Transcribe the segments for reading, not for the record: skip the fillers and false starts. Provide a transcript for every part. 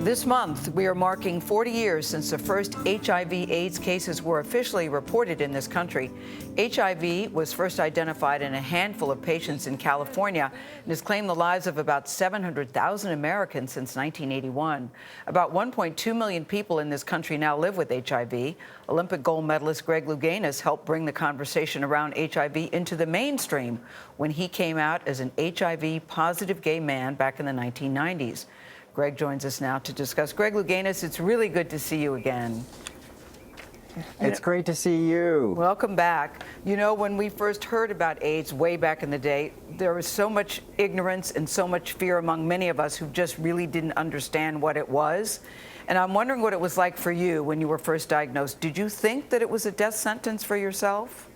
This month, we are marking 40 years since the first HIV/AIDS cases were officially reported in this country. HIV was first identified in a handful of patients in California and has claimed the lives of about 700,000 Americans since 1981. About 1.2 million people in this country now live with HIV. Olympic gold medalist Greg Louganis helped bring the conversation around HIV into the mainstream when he came out as an HIV-positive gay man back in the 1990s. Greg joins us now to discuss. Greg Louganis, it's really good to see you again. It's great to see you. Welcome back. You know, when we first heard about AIDS way back in the day, there was so much ignorance and so much fear among many of us who just really didn't understand what it was. And I'm wondering what it was like for you when you were first diagnosed. Did you think that it was a death sentence for yourself?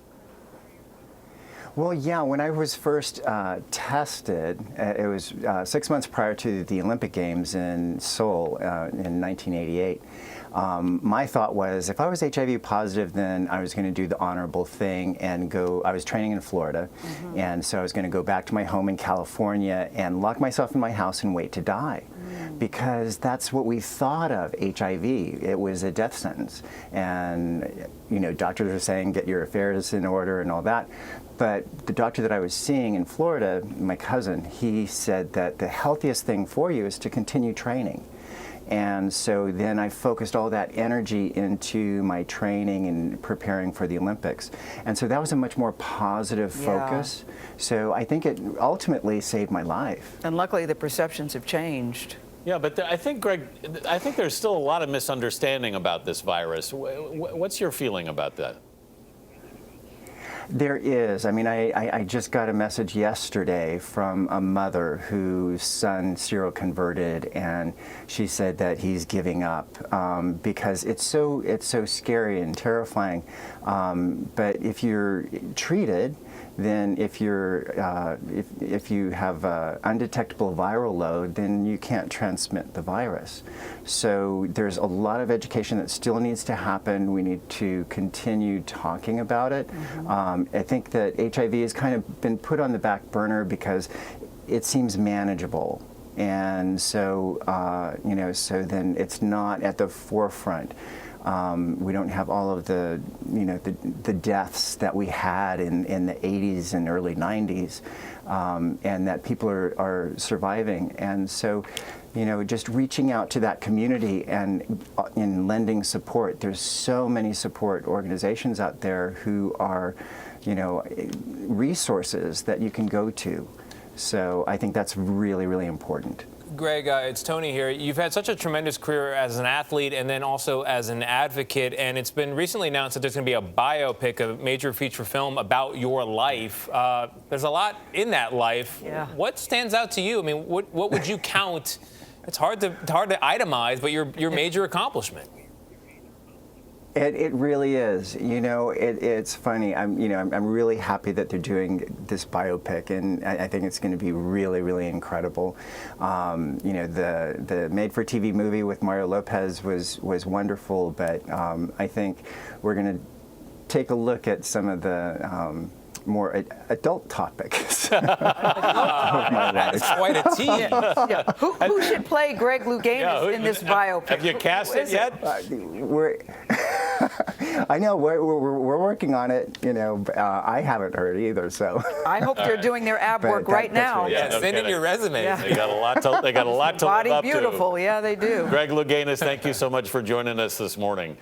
Well, yeah, when I was first tested, it was 6 months prior to the Olympic Games in Seoul in 1988. My thought was, if I was HIV positive, then I was going to do the honorable thing and go. I was training in Florida, and so I was going to go back to my home in California and lock myself in my house and wait to die. Because that's what we thought of HIV. It was a death sentence. And, you know, doctors are saying, get your affairs in order and all that. But the doctor that I was seeing in Florida, my cousin, he said that the healthiest thing for you is to continue training. And so then I focused all that energy into my training and preparing for the Olympics. And so that was a much more positive focus. So I think it ultimately saved my life. And luckily the perceptions have changed. Yeah, but I think, Greg, I think there's still a lot of misunderstanding about this virus. What's your feeling about that? There is. I mean, I just got a message yesterday from a mother whose son seroconverted, and she said that he's giving up because it's so scary and terrifying. But if you're treated, then if you have undetectable viral load, then you can't transmit the virus. So there's a lot of education that still needs to happen. We need to continue talking about it. I think that HIV has kind of been put on the back burner because it seems manageable. And so, you know, so then it's not at the forefront. We don't have all of the, you know, the deaths that we had in the 80s and early 90s, and that people are surviving. And so, you know, just reaching out to that community and in lending support. There's so many support organizations out there who are, you know, resources that you can go to. So I think that's really, really important. Greg, it's Tony here. You've had such a tremendous career as an athlete and then also as an advocate, and it's been recently announced that there's going to be a biopic, a major feature film about your life. There's a lot in that life. Yeah. What stands out to you? I mean, what would you count? It's hard to itemize, but your major accomplishment. It really is. You know, it's funny. I'm really happy that they're doing this biopic, and I think it's going to be really, really incredible. You know, the made-for-TV movie with Mario Lopez was wonderful, but I think we're going to take a look at some of the more adult topics. That's quite a team. Yeah. Who should play Greg Louganis in this biopic? Have you cast it yet? I know we're working on it. You know, I haven't heard either. So I hope they're doing their ab work right now. Yeah, send in your resume. Yeah. They got a lot to live up to. Body beautiful, yeah, they do. Greg Louganis, thank you so much for joining us this morning.